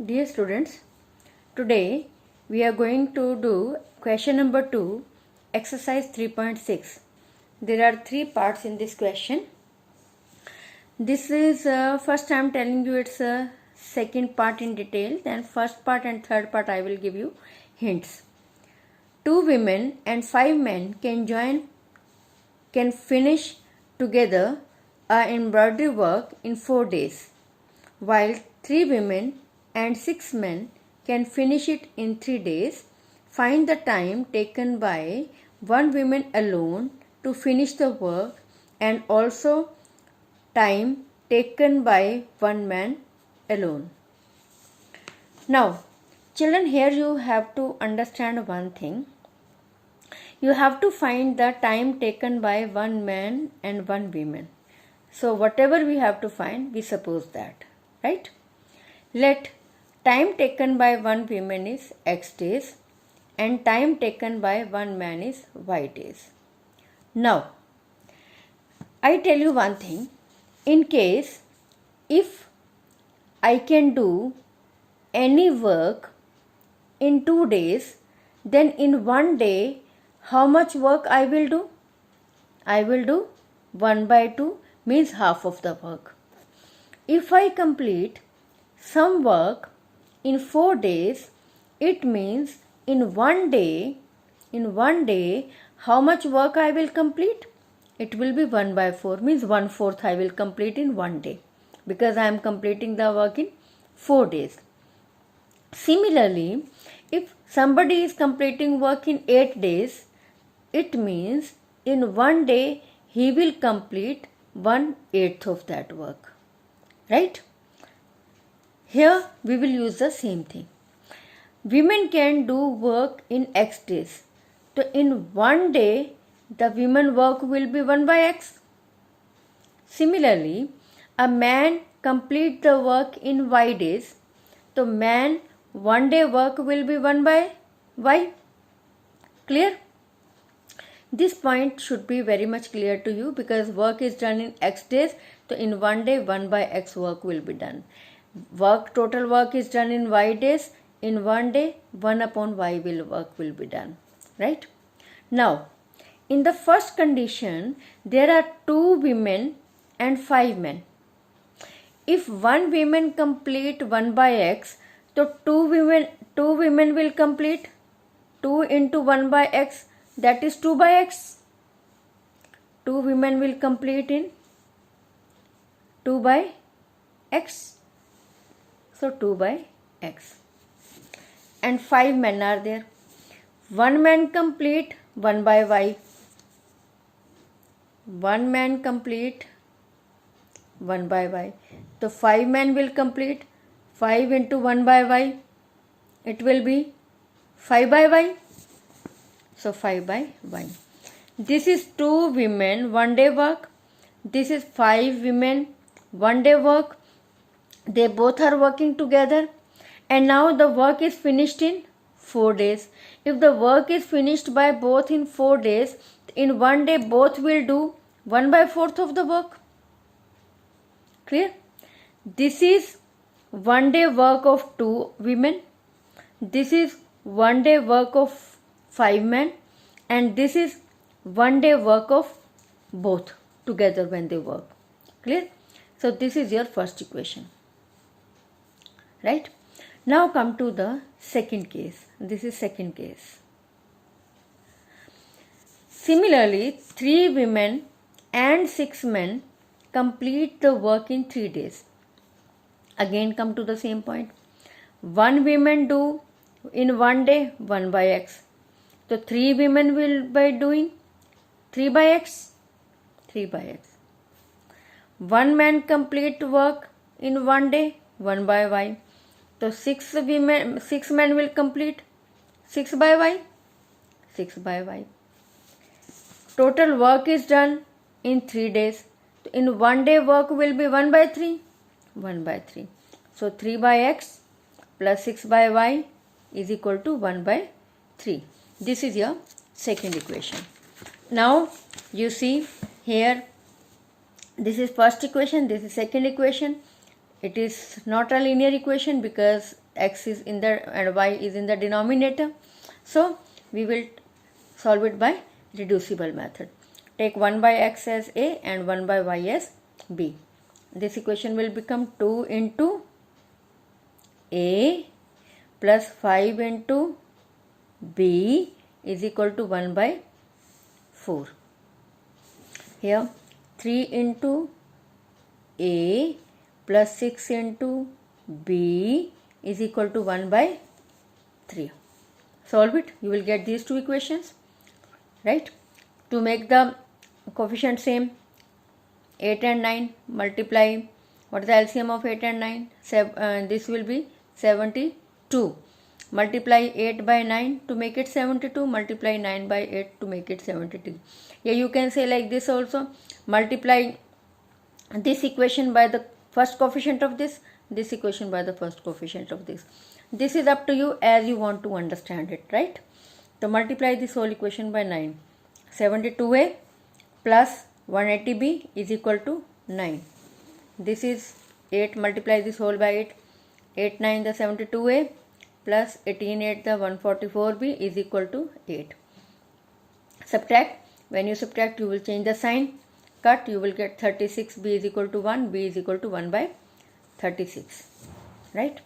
Dear students, today we are going to do question number 2, exercise 3.6. There are 3 parts in this question. This is first I am telling you it's a second part in detail, then first part and third part I will give you hints. 2 women and 5 men can finish together embroidery work in 4 days, while 3 women and 6 men can finish it in 3 days. Find the time taken by 1 woman alone to finish the work and also time taken by 1 man alone. Now, children, here you have to understand one thing. You have to find the time taken by 1 man and 1 woman. So, whatever we have to find, we suppose that, right? Let time taken by 1 woman is X days and time taken by 1 man is Y days. Now, I tell you one thing. In case if I can do any work in 2 days, then in 1 day, how much work I will do? I will do 1 by 2, means half of the work. If I complete some work in 4 days, it means in 1 day, how much work I will complete? It will be 1 by 4, means 1/4 I will complete in 1 day, because I am completing the work in 4 days. Similarly, if somebody is completing work in 8 days, it means in 1 day he will complete 1/8 of that work, right? Here we will use the same thing. Women can do work in X days. So in 1 day, the women work will be 1 by X. Similarly, a man complete the work in Y days. So man 1 day work will be 1 by Y. Clear? This point should be very much clear to you, because work is done in X days. So in 1 day 1 by X work will be done. Total work is done in Y days. In 1 day 1 upon Y work will be done. Right? Now, in the first condition, there are 2 women and 5 men. If 1 woman complete 1 by X, so 2 women will complete 2 into 1 by X, that is 2 by X. 2 women will complete in 2 by X. So 2 by X. And 5 men are there. 1 man complete 1 by Y. 1 man complete 1 by Y. So 5 men will complete 5 into 1 by Y. It will be 5 by Y. So 5 by Y. This is 2 women 1 day work. This is 5 women 1 day work. They both are working together, and now the work is finished in 4 days. If the work is finished by both in 4 days, in 1 day both will do 1 by 4th of the work. Clear? This is 1 day work of 2 women. This is 1 day work of 5 men, and this is 1 day work of both together when they work. Clear? So this is your first equation. Right? Now come to the second case. This is second case. Similarly, 3 women and 6 men complete the work in 3 days. Again come to the same point. 1 woman do in 1 day 1 by X. So 3 women will be doing 3 by X. 3 by X. 1 man complete work in 1 day 1 by Y. So 6 men will complete 6 by Y. 6 by Y. Total work is done in 3 days. In 1 day work will be 1 by 3. 1 by 3. So 3 by X plus 6 by Y is equal to 1 by 3. This is your second equation. Now you see here, this is first equation, this is second equation. It is not a linear equation because x is in the and y is in the denominator. So we will solve it by reducible method. Take 1 by x as a and 1 by y as b. This equation will become 2 into a plus 5 into b is equal to 1 by 4. Here 3 into a plus 6 into b is equal to 1 by 3. Solve it. You will get these two equations, right? To make the coefficient same, 8 and 9 multiply. What is the LCM of 8 and 9? This will be 72. Multiply 8 by 9 to make it 72. Multiply 9 by 8 to make it 72. Yeah, you can say like this also. Multiply this equation by the first coefficient of this equation by the first coefficient of this. This is up to you as you want to understand it, right? So multiply this whole equation by 9. 72a plus 180b is equal to 9. This is 8, multiply this whole by 8. 8 9 the 72a plus 18 8 the 144b is equal to 8. Subtract. When you subtract, you will change the sign. Cut, you will get 36b is equal to 1, b is equal to 1 by 36, right?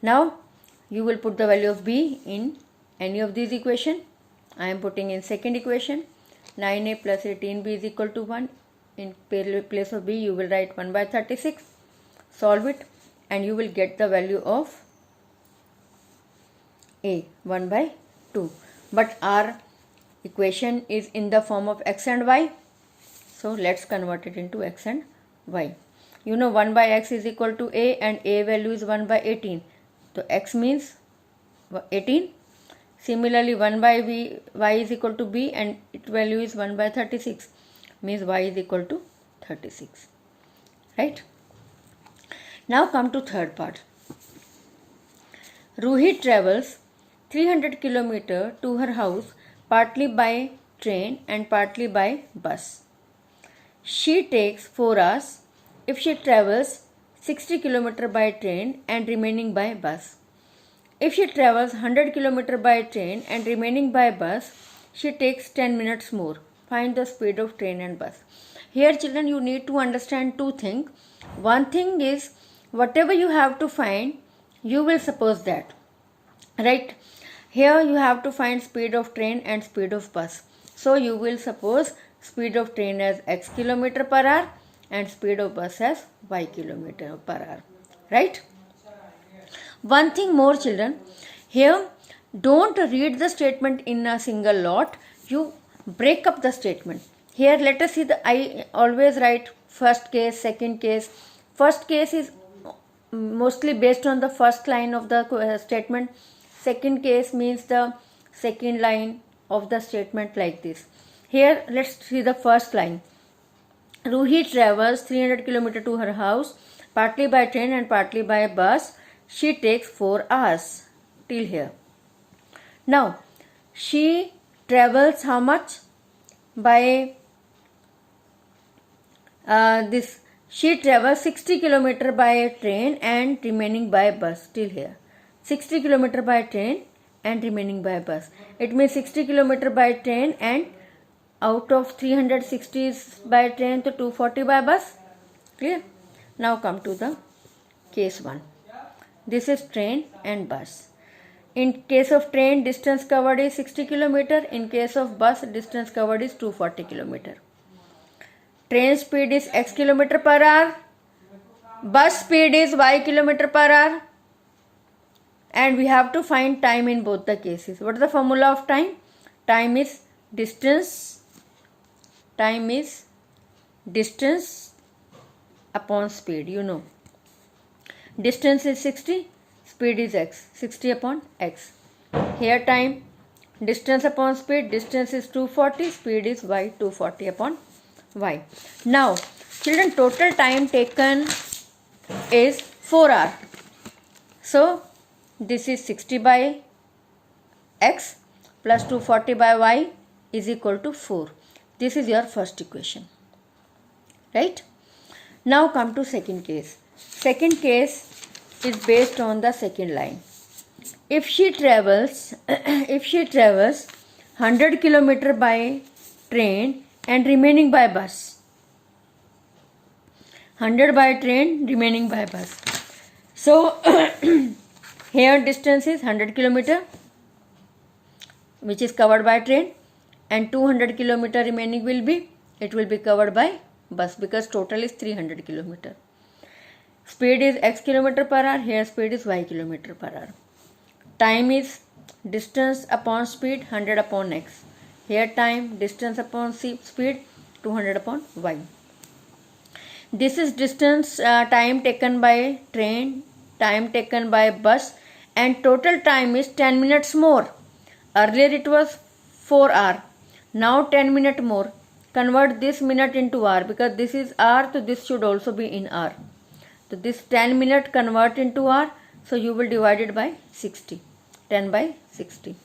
Now you will put the value of b in any of these equation. I am putting in second equation. 9a plus 18b is equal to 1. In place of b you will write 1 by 36. Solve it and you will get the value of a, 1 by 2. But our equation is in the form of x and y. So let's convert it into x and y. You know 1 by x is equal to a and a value is 1 by 18. So x means 18. Similarly 1 by y is equal to b and its value is 1 by 36. Means y is equal to 36. Right? Now come to third part. Ruhi travels 300 km to her house partly by train and partly by bus. She takes 4 hours if she travels 60 km by train and remaining by bus. If she travels 100 km by train and remaining by bus, she takes 10 minutes more. Find the speed of train and bus. Here children, you need to understand two things. One thing is, whatever you have to find, you will suppose that. Right? Here you have to find speed of train and speed of bus. So you will suppose speed of train as x km per hour and speed of bus as y km per hour. Right? One thing more children, here don't read the statement in a single lot, you break up the statement. Here let us see I always write first case, second case. First case is mostly based on the first line of the statement. Second case means the second line of the statement like this. Here let's see the first line. Ruhi travels 300 km to her house partly by train and partly by bus. She takes 4 hours till here. Now, she travels how much? By she travels 60 km by train and remaining by bus till here. 60 km by train and remaining by bus. It means 60 km by train and out of 360 is by train to 240 by bus. Clear? Now come to the case 1. This is train and bus. In case of train, distance covered is 60 km. In case of bus, distance covered is 240 km. Train speed is x km per hour. Bus speed is y km per hour. And we have to find time in both the cases. What is the formula of time? Time is distance. Time is distance upon speed. You know. Distance is 60, speed is x, 60 upon x. Here time, distance upon speed, distance is 240, speed is y, 240 upon y. Now, children, total time taken is 4 hours. So, this is 60 by x plus 240 by y is equal to 4. This is your first equation. Right? Now come to second case. Second case, is based on the second line. If she travels 100 kilometer by train and remaining by bus, 100 by train, remaining by bus. So here distance is 100 kilometer, which is covered by train, and 200 kilometer remaining will be covered by bus, because total is 300 kilometer. Speed is x kilometer per hour, here speed is y kilometer per hour. Time is distance upon speed 100 upon x. Here time, distance upon speed 200 upon y. This is distance, time taken by train, time taken by bus, and total time is 10 minutes more. Earlier it was 4 hour, now 10 minute more. Convert this minute into hour, because this is hour, so this should also be in hour. So this 10 minute convert into hour, so you will divide it by 60. 10 by 60.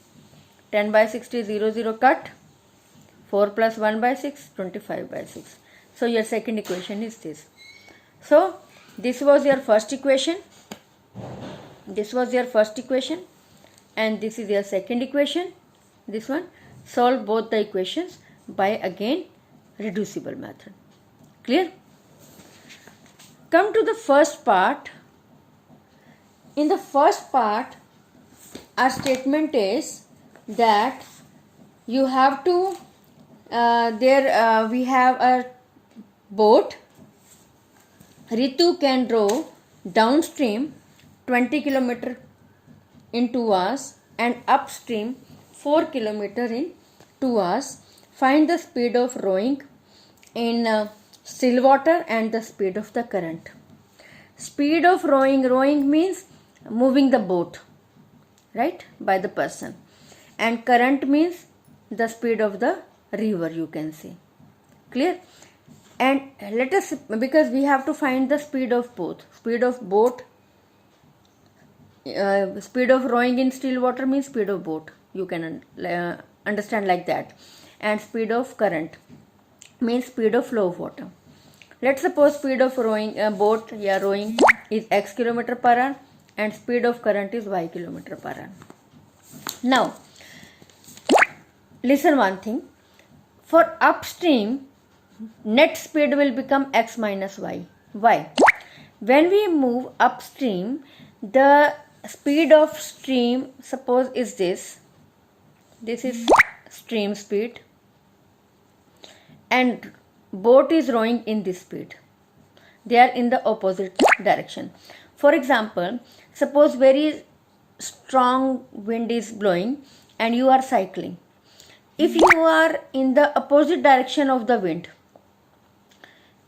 10 by 60, 0, 0 cut. 4 plus 1 by 6, 25 by 6. So your second equation is this. So this was your first equation. This was your first equation. And this is your second equation. This one. Solve both the equations by again reducible method. Clear? Come to the first part. In the first part, our statement is that you have to, we have a boat. Ritu can row downstream 20 kilometer in 2 hours and upstream 4 kilometer in 2 hours. Find the speed of rowing in still water and the speed of the current. Speed of rowing means moving the boat, right, by the person, and current means the speed of the river, you can say. Clear? And let us, because we have to find the speed of both. Speed of boat, speed of rowing in still water means speed of boat, you can understand like that. And speed of current means speed of flow of water. Let's suppose speed of rowing, boat, rowing is x kilometer per hour and speed of current is y kilometer per hour. Now, listen one thing. For upstream, net speed will become x minus y. Why? When we move upstream, the speed of stream, suppose, is this. This is stream speed. And boat is rowing in this speed. They are in the opposite direction. For example, suppose very strong wind is blowing and you are cycling. If you are in the opposite direction of the wind,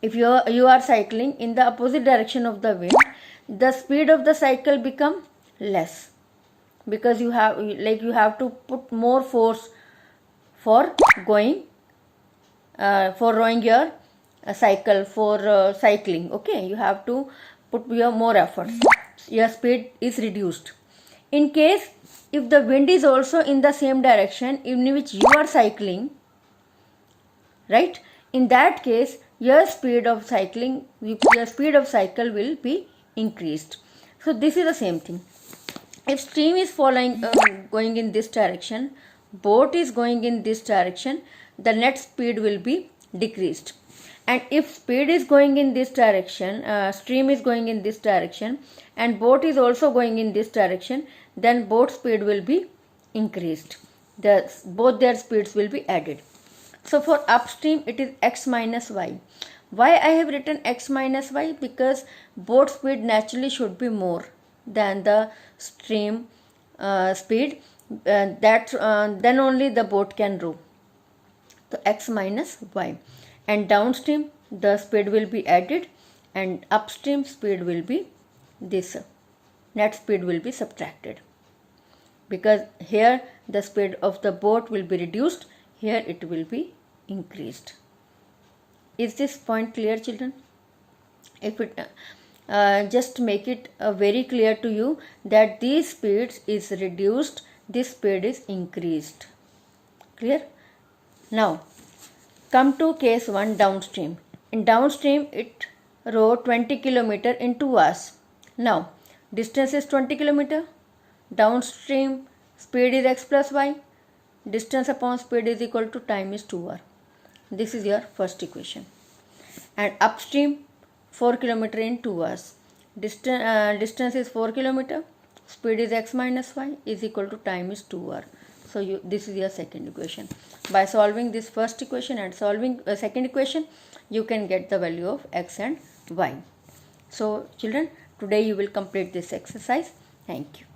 if you are cycling in the opposite direction of the wind, the speed of the cycle become less, because you have to put more force for going, for rowing your cycle, for cycling. Okay, you have to put your more efforts. Your speed is reduced. In case if the wind is also in the same direction in which you are cycling, right, in that case your speed of cycle will be increased. So this is the same thing. If stream is following, going in this direction, boat is going in this direction, the net speed will be decreased. And if speed is going in this direction, stream is going in this direction, and boat is also going in this direction, then boat speed will be increased. Both their speeds will be added. So for upstream, it is x minus y. Why I have written x minus y? Because boat speed naturally should be more than the stream speed. Then only the boat can row. So x minus y. And downstream the speed will be added, and upstream speed will be this. Net speed will be subtracted, because here the speed of the boat will be reduced, here it will be increased. Is this point clear, children? If it just make it very clear to you that these speeds is reduced, this speed is increased. Clear? Now come to case 1, downstream. In downstream, it row 20 kilometer in 2 hours. Now Distance is 20 km. Downstream speed is x plus y. Distance upon speed is equal to time is 2r. This is your first equation. And upstream 4 km in 2 hours. Distance is 4 km. Speed is x minus y is equal to time is 2r. So this is your second equation. By solving this first equation and solving second equation, you can get the value of x and y. So children, today you will complete this exercise. Thank you.